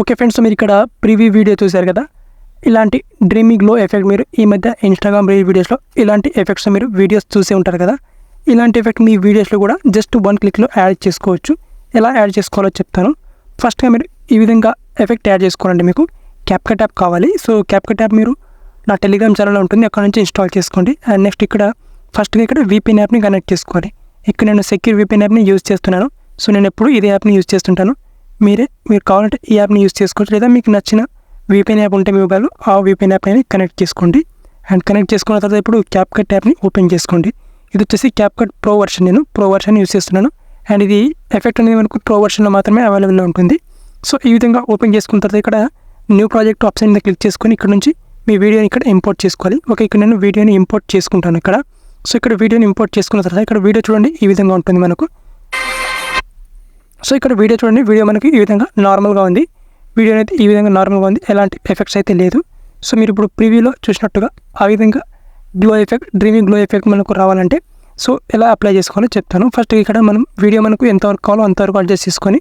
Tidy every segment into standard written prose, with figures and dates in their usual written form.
Okay friends, మీరు ఇక్కడ preview video చూశారు కదా. ఇలాంటి డ్రీమీ గ్లో ఎఫెక్ట్ మీరు ఈ మధ్య ఇన్స్టాగ్రామ్ రీల్ వీడియోస్లో ఇలాంటి ఎఫెక్ట్స్ మీరు వీడియోస్ చూసే ఉంటారు కదా. ఇలాంటి ఎఫెక్ట్ మీ వీడియోస్లో కూడా జస్ట్ 1 క్లిక్లో యాడ్ చేసుకోవచ్చు. ఎలా యాడ్ చేసుకోవాలో చెప్తాను. ఫస్ట్గా మీరు ఈ విధంగా ఎఫెక్ట్ యాడ్ చేసుకోవాలంటే మీకు క్యాప్కట్ యాప్ కావాలి. సో క్యాప్కట్ యాప్ మీరు నా టెలిగ్రామ్ ఛానల్లో ఉంటుంది, అక్కడ నుంచి ఇన్స్టాల్ చేసుకోండి. అండ్ నెక్స్ట్ ఇక్కడ ఫస్ట్గా ఇక్కడ VPN యాప్ని కనెక్ట్ చేసుకోవాలి. ఇక్కడ నేను సెక్యూర్ VPN యాప్ని యూజ్ చేస్తున్నాను. సో నేను ఎప్పుడు ఇదే యాప్ని యూజ్ చేస్తుంటాను. మీరు కావాలంటే ఈ యాప్ని యూజ్ చేసుకోవచ్చు, లేదా మీకు నచ్చిన VPN యాప్ ఉంటే మీ మొబైల్ ఆ VPN యాప్ అనేది కనెక్ట్ చేసుకోండి. అండ్ కనెక్ట్ చేసుకున్న తర్వాత ఇప్పుడు క్యాప్కట్ యాప్ని ఓపెన్ చేసుకోండి. ఇది వచ్చేసి క్యాప్కట్ ప్రో వర్షన్, నేను ప్రో వర్షన్ యూజ్ చేస్తున్నాను. అండ్ ఇది ఎఫెక్ట్ అనేది మనకు ప్రో వర్షన్లో మాత్రమే అవైలబుల్లో ఉంటుంది. సో ఈ విధంగా ఓపెన్ చేసుకున్న తర్వాత ఇక్కడ న్యూ ప్రాజెక్ట్ ఆప్షన్ మీద క్లిక్ చేసుకొని ఇక్కడ నుంచి మీ వీడియోని ఇక్కడ ఇంపోర్ట్ చేసుకోవాలి. ఓకే, ఇక్కడ నేను వీడియోని ఇంపోర్ట్ చేసుకుంటాను ఇక్కడ. సో ఇక్కడ వీడియోని ఇంపోర్ట్ చేసుకున్న తర్వాత ఇక్కడ వీడియో చూడండి ఈ విధంగా ఉంటుంది మనకు. సో ఇక్కడ వీడియో చూడండి, వీడియో మనకి ఈ విధంగా నార్మల్గా ఉంది. వీడియో అనేది ఈ విధంగా నార్మల్గా ఉంది, ఎలాంటి ఎఫెక్ట్స్ అయితే లేదు. సో మీరు ఇప్పుడు ప్రివ్యూలో చూసినట్టుగా ఆ విధంగా glow effect, dreamy glow effect మనకు రావాలంటే సో ఎలా అప్లై చేసుకోవాలో చెప్తాను. ఫస్ట్ ఇక్కడ మనం వీడియో మనకు ఎంతవరకు కావాలో అంతవరకు అడ్జస్ట్ చేసుకొని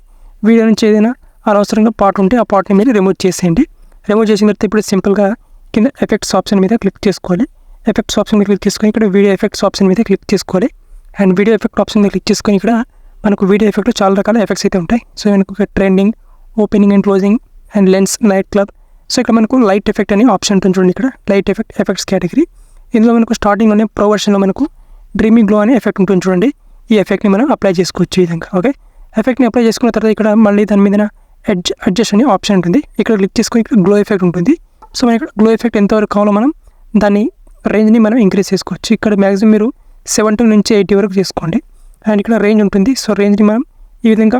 వీడియో నుంచి ఏదైనా అనవసరంగా పార్ట్ ఉంటే ఆ పార్ట్ని మీరు రిమూవ్ చేసేయండి. రిమూవ్ చేసిన తర్వాత ఇప్పుడు సింపుల్గా కింద ఎఫెక్ట్స్ ఆప్షన్ మీద క్లిక్ చేసుకోవాలి. ఎఫెక్ట్స్ ఆప్షన్ మీద క్లిక్ చేసుకొని ఇక్కడ వీడియో ఎఫెక్ట్స్ ఆప్షన్ మీద క్లిక్ చేసుకోవాలి. అండ్ వీడియో ఎఫెక్ట్ ఆప్షన్ మీద క్లిక్ చేసుకొని ఇక్కడ మనకు వీడియో ఎఫెక్ట్లో చాలా రకాల ఎఫెక్ట్స్ అయితే ఉంటాయి. సో మనకు trending, opening and closing and lens, night club. So ఇక్కడ మనకు లైట్ ఎఫెక్ట్ అనే ఆప్షన్ ఉంటుంది చూడండి. ఇక్కడ లైట్ ఎఫెక్ట్స్ కేటగిరీ. ఇందులో మనకు స్టార్టింగ్లోనే ప్రో వర్షన్లో మనకు డ్రీమీ గ్లో అనే ఎఫెక్ట్ ఉంటుంది చూడండి. ఈ ఎఫెక్ట్ని మనం అప్లై చేసుకోవచ్చు ఈ విధంగా. ఓకే, ఎఫెక్ట్ని అప్లై చేసుకున్న తర్వాత ఇక్కడ మళ్ళీ దాని మీద అడ్జస్ట్ అనే ఆప్షన్ ఉంటుంది. ఇక్కడ క్లిక్ చేసుకొని ఇక్కడ గ్లో ఎఫెక్ట్ ఉంటుంది. సో మనకి ఇక్కడ గ్లో ఎఫెక్ట్ ఎంతవరకు కావాలో మనం దాని రేంజ్ని మనం ఇంక్రీజ్ చేసుకోవచ్చు. ఇక్కడ మ్యాక్సిమం మీరు 70 నుంచి 80 వరకు చేసుకోండి. అండ్ ఇక్కడ రేంజ్ ఉంటుంది. సో రేంజ్ని మనం ఈ విధంగా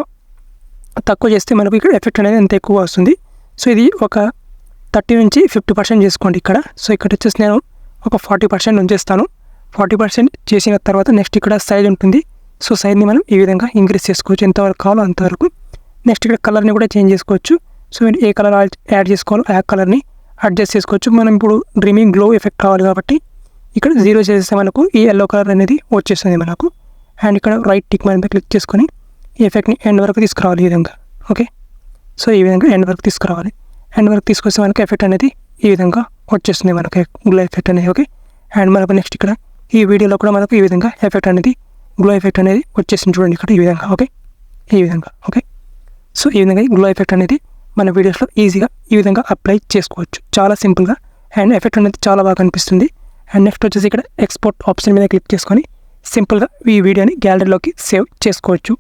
తక్కువ చేస్తే మనకు ఇక్కడ ఎఫెక్ట్ అనేది ఎంత ఎక్కువ వస్తుంది. సో ఇది ఒక 30 నుంచి 50% చేసుకోండి ఇక్కడ. సో ఇక్కడ వచ్చేసి నేను ఒక 40% ఉంచేస్తాను. 40% చేసిన తర్వాత నెక్స్ట్ ఇక్కడ సైజ్ ఉంటుంది. సో సైజ్ని మనం ఈ విధంగా ఇంక్రీజ్ చేసుకోవచ్చు ఎంతవరకు కావాలో అంతవరకు. నెక్స్ట్ ఇక్కడ కలర్ని కూడా చేంజ్ చేసుకోవచ్చు. సో మీరు ఏ కలర్ యాడ్ చేసుకోవాలో ఆ కలర్ని అడ్జస్ట్ చేసుకోవచ్చు. మనం ఇప్పుడు డ్రీమీ గ్లో ఎఫెక్ట్ కావాలి కాబట్టి ఇక్కడ 0 చేస్తే మనకు ఈ ఎల్లో కలర్ అనేది వచ్చేస్తుంది మనకు. అండ్ ఇక్కడ రైట్ టిక్ మీద క్లిక్ చేసుకొని ఈ ఎఫెక్ట్ని ఎండ్ వరకు తీసుకురావాలి ఈ విధంగా. ఓకే, సో ఈ విధంగా ఎండ్ వరకు తీసుకురావాలి. ఎండ్ వరకు తీసుకొస్తే మనకు ఎఫెక్ట్ అనేది ఈ విధంగా వచ్చేస్తుంది మనకు గ్లో ఎఫెక్ట్ అనేది. ఓకే, అండ్ మనకు నెక్స్ట్ ఇక్కడ ఈ వీడియోలో కూడా మనకు ఈ విధంగా ఎఫెక్ట్ అనేది గ్లో ఎఫెక్ట్ అనేది వచ్చేసింది చూడండి ఇక్కడ ఈ విధంగా. ఓకే, ఈ విధంగా. ఓకే, సో ఈ విధంగా గ్లో ఎఫెక్ట్ అనేది మన వీడియోస్లో ఈజీగా ఈ విధంగా అప్లై చేసుకోవచ్చు, చాలా సింపుల్గా. అండ్ ఎఫెక్ట్ అనేది చాలా బాగా అనిపిస్తుంది. అండ్ నెక్స్ట్ వచ్చేసి ఇక్కడ ఎక్స్పోర్ట్ ఆప్షన్ మీద క్లిక్ చేసుకొని సింపుల్గా ఈ వీడియోని గ్యాలరీలోకి సేవ్ చేసుకోవచ్చు.